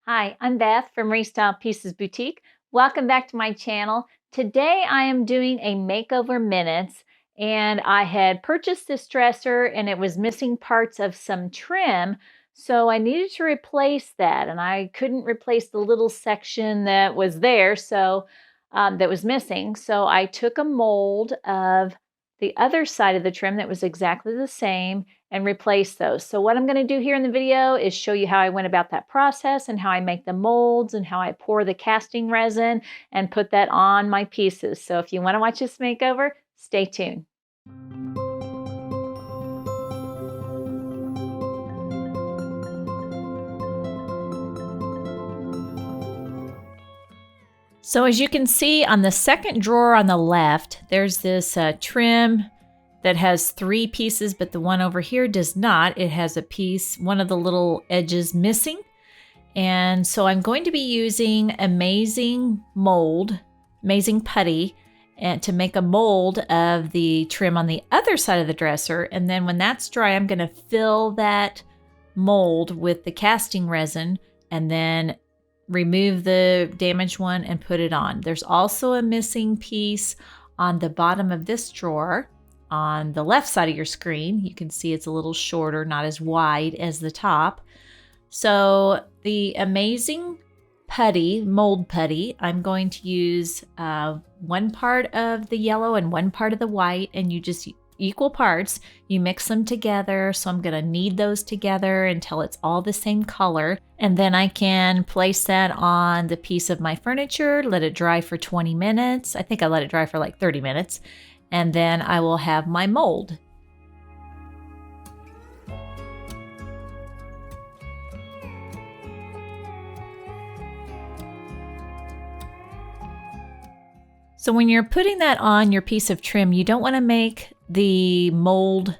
Hi, I'm Beth from Restyled Pieces Boutique. Welcome back to my channel. Today I am doing a makeover minutes, and I had purchased this dresser and it was missing parts of some trim, so I needed to replace that, and I couldn't replace the little section that was there, that was missing. So I took a mold of the other side of the trim that was exactly the same and replace those. So what I'm going to do here in the video is show you how I went about that process and how I make the molds and how I pour the casting resin and put that on my pieces. So if you want to watch this makeover, stay tuned. So as you can see on the second drawer on the left, there's this trim that has 3 pieces, but the one over here does not. It has a piece, one of the little edges missing. And so I'm going to be using Amazing Putty, and to make a mold of the trim on the other side of the dresser. And then when that's dry, I'm going to fill that mold with the casting resin and then remove the damaged one and put it on. There's also a missing piece on the bottom of this drawer on the left side of your screen. You can see it's a little shorter, not as wide as the top. So the Amazing Putty, mold putty, I'm going to use one part of the yellow and one part of the white, and you just equal parts. You mix them together. So I'm going to knead those together until it's all the same color. And then I can place that on the piece of my furniture, let it dry for 20 minutes. I think I let it dry for like 30 minutes. And then I will have my mold. So when you're putting that on your piece of trim, you don't want to make the mold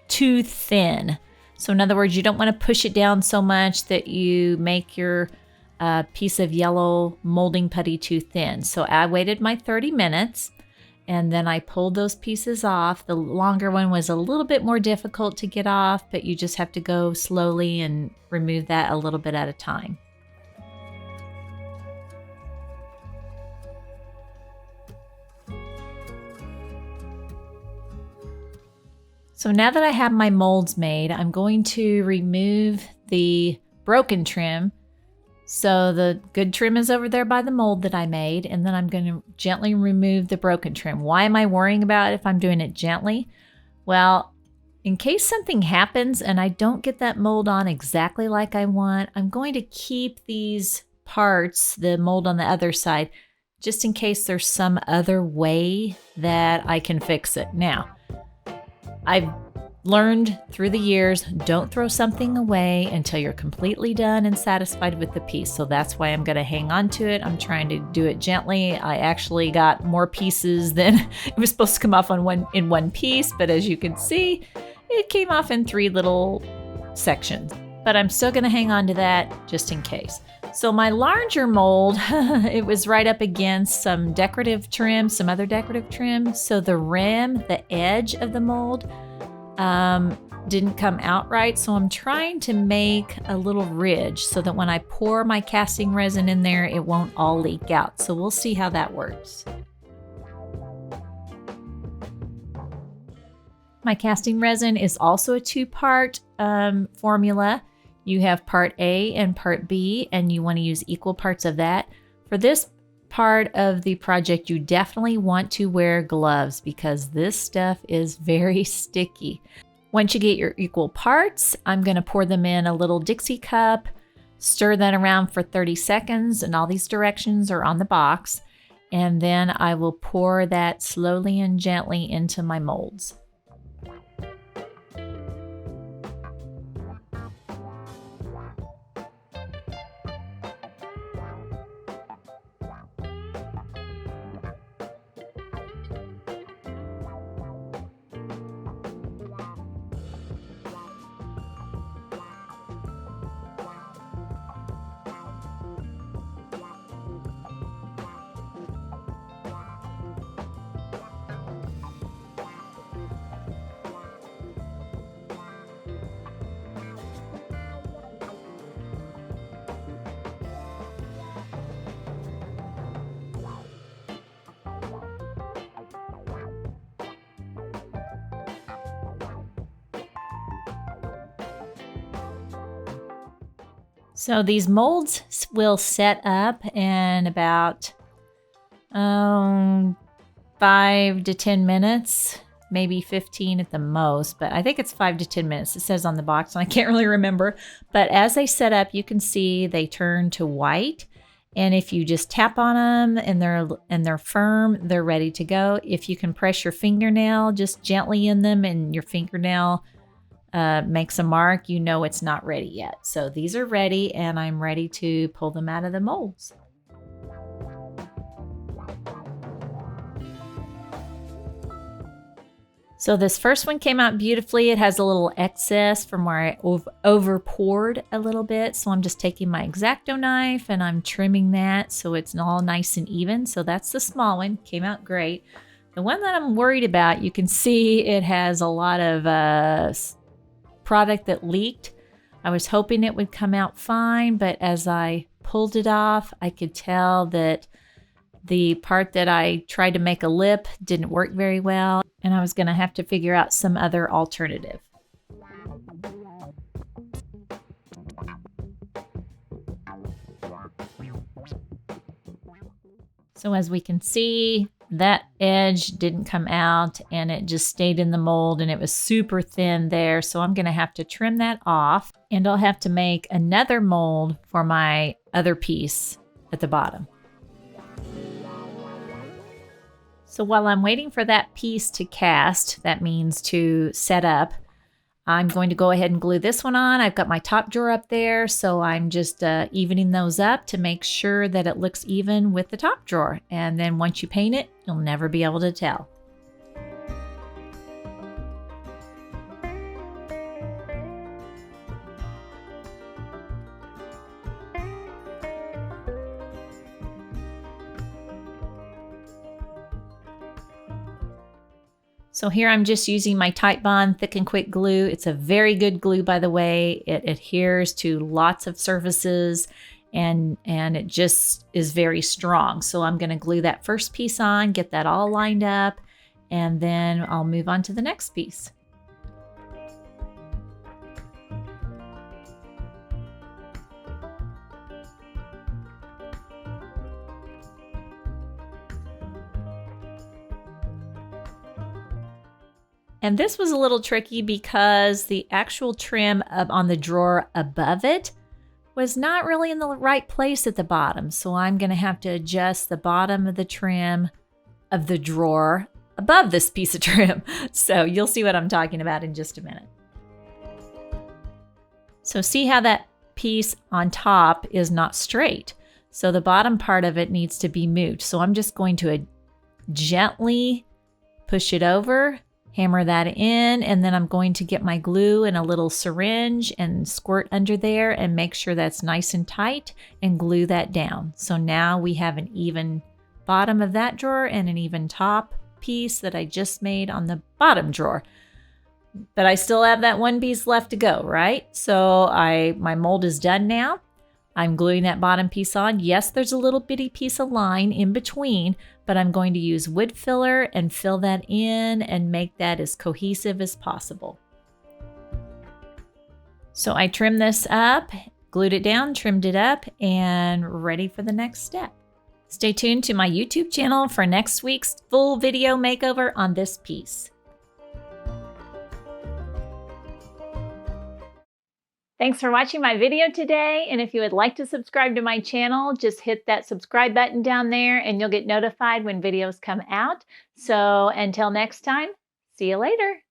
too thin. So in other words, you don't want to push it down so much that you make your piece of yellow molding putty too thin. So I waited my 30 minutes and then I pulled those pieces off. The longer one was a little bit more difficult to get off, but you just have to go slowly and remove that a little bit at a time. So now that I have my molds made, I'm going to remove the broken trim. So the good trim is over there by the mold that I made, and then I'm going to gently remove the broken trim. Why am I worrying about if I'm doing it gently? Well, in case something happens and I don't get that mold on exactly like I want, I'm going to keep these parts, the mold on the other side, just in case there's some other way that I can fix it. Now, I've learned through the years, don't throw something away until you're completely done and satisfied with the piece. So that's why I'm going to hang on to it. I'm trying to do it gently. I actually got more pieces than it was supposed to come off in one piece, but as you can see, it came off in 3 little sections. But I'm still going to hang on to that just in case. So my larger mold, it was right up against some decorative trim, some other decorative trim. So the rim, the edge of the mold didn't come out right. So I'm trying to make a little ridge so that when I pour my casting resin in there, it won't all leak out. So we'll see how that works. My casting resin is also a 2-part formula. You have part A and part B, and you want to use equal parts of that. For this part of the project, you definitely want to wear gloves because this stuff is very sticky. Once you get your equal parts, I'm going to pour them in a little Dixie cup, stir that around for 30 seconds, and all these directions are on the box. And then I will pour that slowly and gently into my molds. So these molds will set up in about 5 to 10 minutes, maybe 15 at the most, but I think it's 5 to 10 minutes. It says on the box, and I can't really remember. But as they set up, you can see they turn to white. And if you just tap on them and they're firm, they're ready to go. If you can press your fingernail just gently in them and your fingernail makes a mark, you know it's not ready yet. So these are ready, and I'm ready to pull them out of the molds. So this first one came out beautifully. It has a little excess from where I over poured a little bit. So I'm just taking my X-Acto knife and I'm trimming that so it's all nice and even. So that's the small one. Came out great. The one that I'm worried about, you can see it has a lot of product that leaked. I was hoping it would come out fine, but as I pulled it off, I could tell that the part that I tried to make a lip didn't work very well, and I was going to have to figure out some other alternative. So as we can see, that edge didn't come out and it just stayed in the mold, and it was super thin there. So I'm going to have to trim that off, and I'll have to make another mold for my other piece at the bottom. So while I'm waiting for that piece to cast, that means to set up, I'm going to go ahead and glue this one on. I've got my top drawer up there, so I'm just evening those up to make sure that it looks even with the top drawer. And then once you paint it, you'll never be able to tell. So here I'm just using my Titebond Thick and Quick glue. It's a very good glue, by the way. It adheres to lots of surfaces and it just is very strong. So I'm going to glue that first piece on, get that all lined up, and then I'll move on to the next piece. And this was a little tricky because the actual trim on the drawer above it was not really in the right place at the bottom. So I'm going to have to adjust the bottom of the trim of the drawer above this piece of trim. So you'll see what I'm talking about in just a minute. So see how that piece on top is not straight. So the bottom part of it needs to be moved. So I'm just going to gently push it over, hammer that in, and then I'm going to get my glue and a little syringe and squirt under there and make sure that's nice and tight and glue that down. So now we have an even bottom of that drawer and an even top piece that I just made on the bottom drawer. But I still have that one piece left to go, right? So my mold is done now. I'm gluing that bottom piece on. Yes, there's a little bitty piece of line in between, but I'm going to use wood filler and fill that in and make that as cohesive as possible. So I trimmed this up, glued it down, trimmed it up, and ready for the next step. Stay tuned to my YouTube channel for next week's full video makeover on this piece. Thanks for watching my video today, and if you would like to subscribe to my channel, just hit that subscribe button down there and you'll get notified when videos come out. So until next time, see you later.